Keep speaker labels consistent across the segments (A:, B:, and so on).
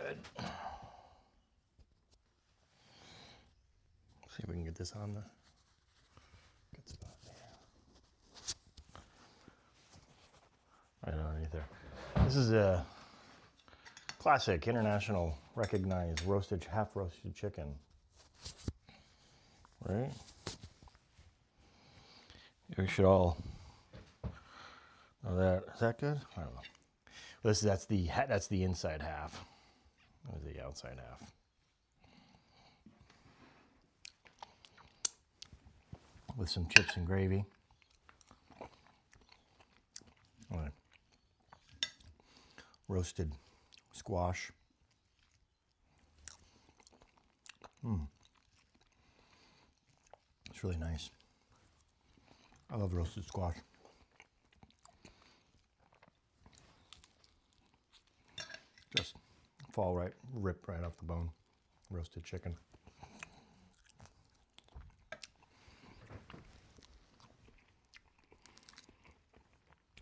A: good. See if we can get this on the good spot there. Right underneath there. This is a classic, international, recognized roasted, half roasted chicken. Right? We should all know that. Is that good? I don't know. That's the inside half. That's the outside half. With some chips and gravy. All right. Roasted squash. It's really nice. I love roasted squash. Just rip right off the bone. Roasted chicken.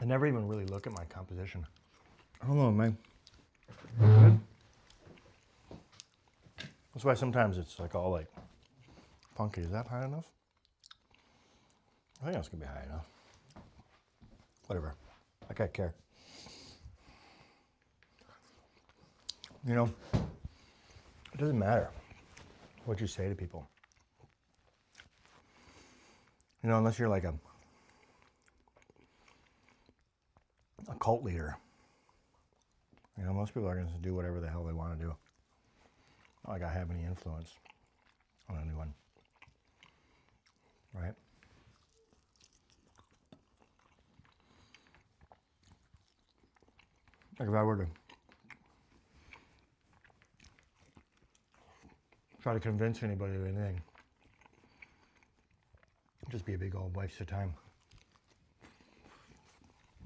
A: I never even really look at my composition. I don't know, man. Good? That's why sometimes it's like all like funky. Is that high enough? I think that's gonna be high enough. Whatever. I can't care. You know, it doesn't matter what you say to people. You know, unless you're like a cult leader. You know, most people are going to do whatever the hell they want to do. Not like I have any influence on anyone. Right? Like if I were to try to convince anybody of anything, it'd just be a big old waste of time.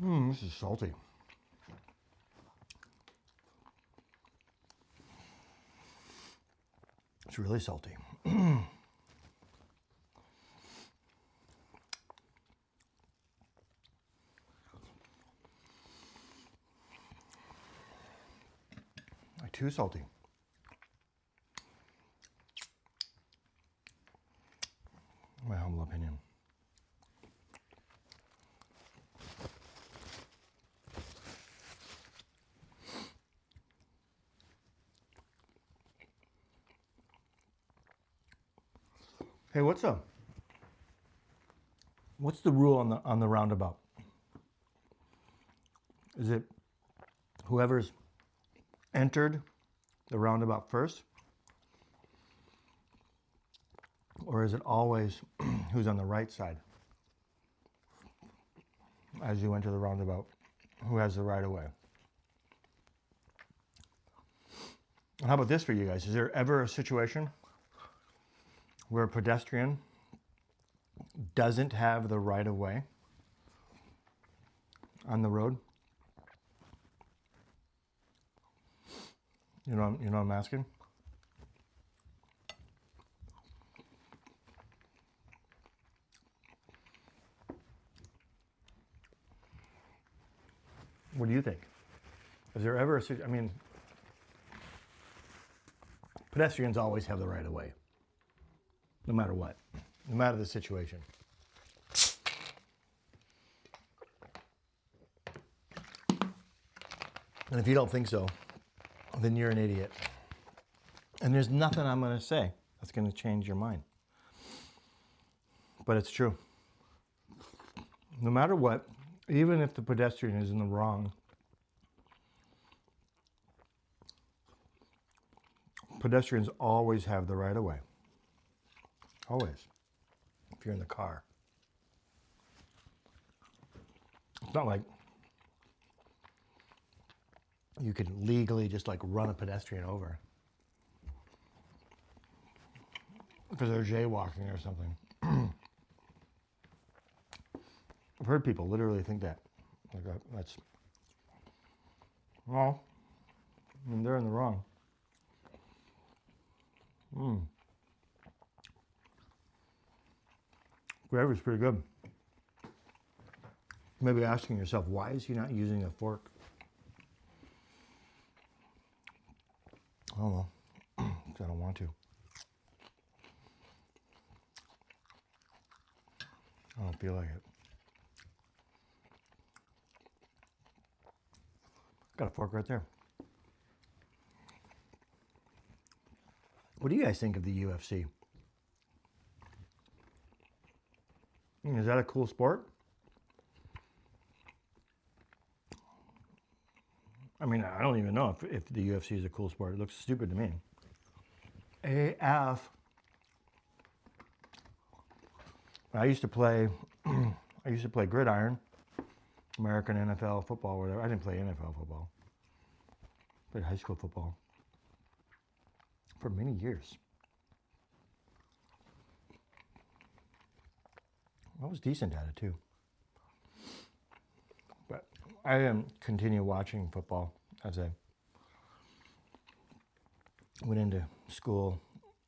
A: This is salty. It's really salty. Like too salty. My humble opinion. Hey, what's the rule on the roundabout? Is it whoever's entered the roundabout first? Or is it always who's on the right side as you enter the roundabout, who has the right of way? How about this for you guys? Is there ever a situation where a pedestrian doesn't have the right of way on the road? You know what I'm asking? What do you think? Is there ever a, I mean, pedestrians always have the right of way, no matter what, no matter the situation. And if you don't think so, then you're an idiot. And there's nothing I'm going to say that's going to change your mind. But it's true. No matter what, even if the pedestrian is in the wrong, pedestrians always have the right of way. Always. If you're in the car. It's not like you could legally just like run a pedestrian over because they're jaywalking or something. I've heard people literally think that. Like that's, well, I mean, they're in the wrong. Gravy's pretty good. Maybe asking yourself, why is he not using a fork? Oh well, 'cause I don't want to. I don't feel like it. Got a fork right there. What do you guys think of the UFC? Is that a cool sport? I mean, I don't even know if the UFC is a cool sport. It looks stupid to me. AF. I used to play. I used to play gridiron, American NFL football, or whatever. I didn't play NFL football. I played high school football for many years. I was decent at it too. But I didn't continue watching football as I went into school,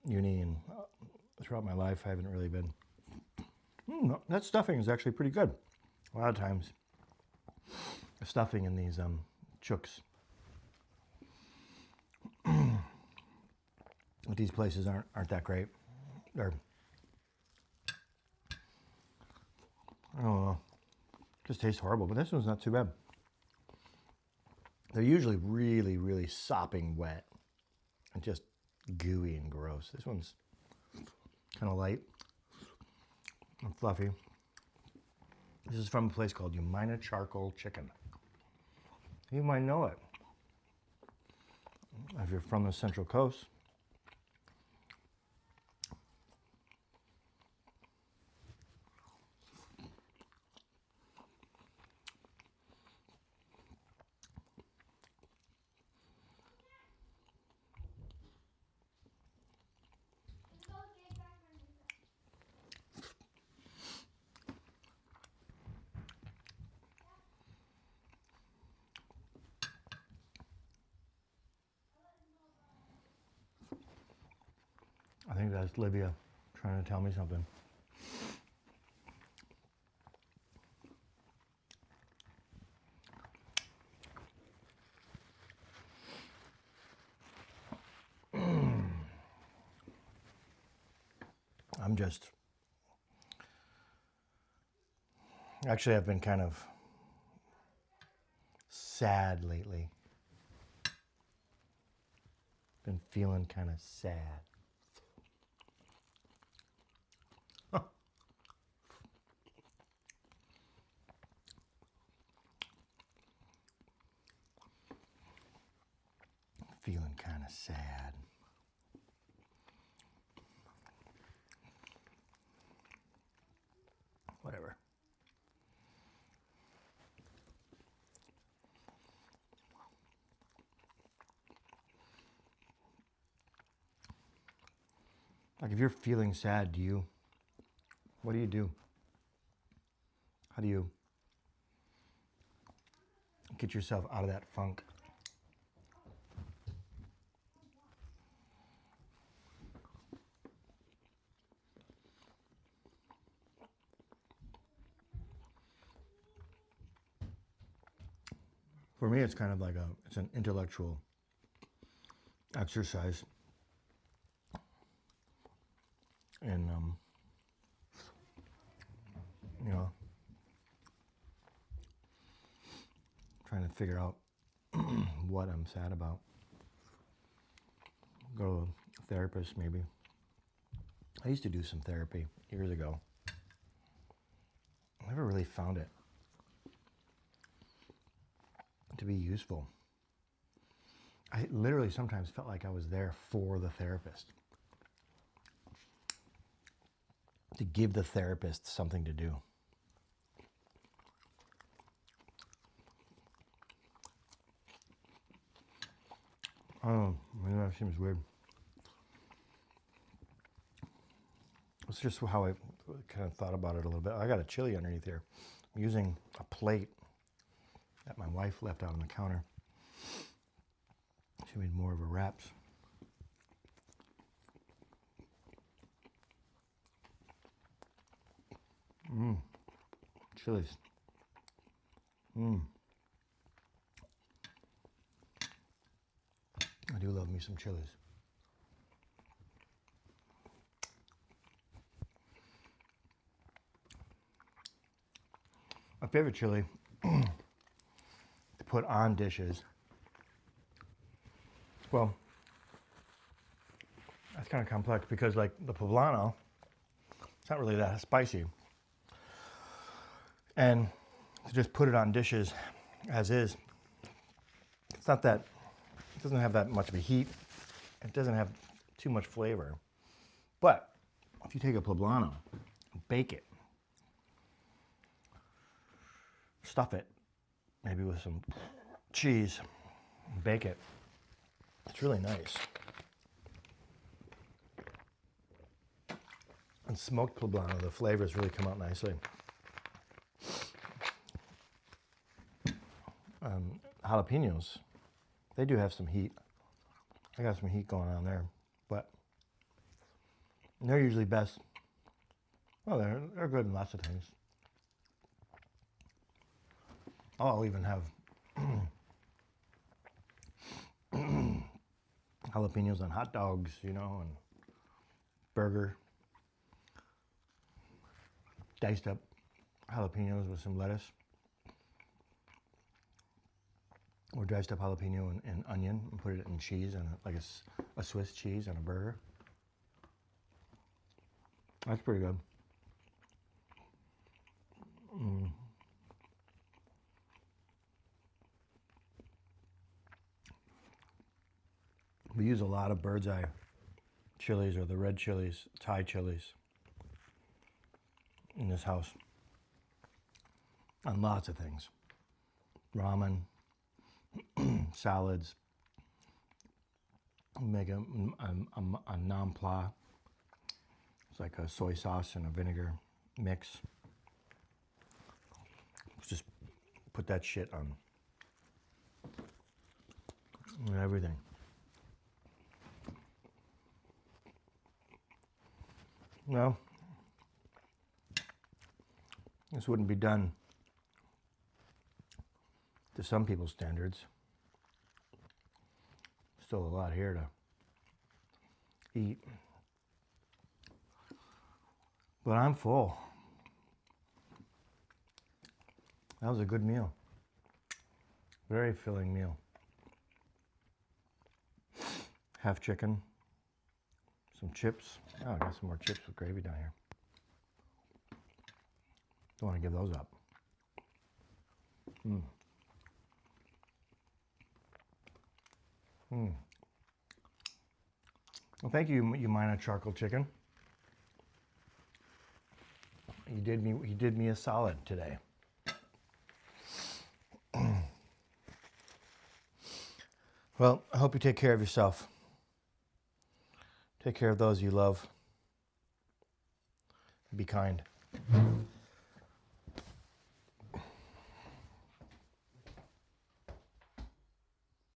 A: uni, and throughout my life, I haven't really been. That stuffing is actually pretty good. A lot of times, the stuffing in these chooks at these places aren't that great. They're, I don't know, just tastes horrible. But this one's not too bad. They're usually really, really sopping wet and just gooey and gross. This one's kind of light and fluffy. This is from a place called Umina Charcoal Chicken. You might know it if you're from the Central Coast. I think that's Livia trying to tell me something. I'm just, actually I've been kind of sad lately. Been feeling kind of sad. Feeling kind of sad. Whatever. Like if you're feeling sad, what do you do? How do you get yourself out of that funk? For me, it's kind of like it's an intellectual exercise. And, trying to figure out what I'm sad about. Go to a therapist, maybe. I used to do some therapy years ago. I never really found it to be useful. I literally sometimes felt like I was there for the therapist, to give the therapist something to do. Oh, maybe that seems weird. It's just how I kind of thought about it a little bit. I got a chili underneath here. I'm using a plate that my wife left out on the counter. She made more of her wraps. Chilies. I do love me some chilies. My favorite chili to put on dishes, well, that's kind of complex because like the poblano, it's not really that spicy. And to just put it on dishes as is, it's not that, it doesn't have that much of a heat. It doesn't have too much flavor. But if you take a poblano, bake it, stuff it, maybe with some cheese, bake it. It's really nice. And smoked poblano, the flavors really come out nicely. Jalapenos, they do have some heat. I got some heat going on there, but they're usually best. Well, they're good in lots of things. I'll even have jalapenos on hot dogs, you know, and burger. Diced up jalapenos with some lettuce. Or diced up jalapeno and onion and put it in cheese, and like a Swiss cheese on a burger. That's pretty good. We use a lot of bird's eye chilies, or the red chilies, Thai chilies, in this house on lots of things. Ramen, salads, make a nam pla. It's like a soy sauce and a vinegar mix. Just put that shit on everything. Well, this wouldn't be done to some people's standards. Still a lot here to eat. But I'm full. That was a good meal. Very filling meal. Half chicken, some chips. Oh, I got some more chips with gravy down here. Don't want to give those up. Well, thank you, Umina Charcoal Chicken. You did me a solid today. Well, I hope you take care of yourself. Take care of those you love. Be kind.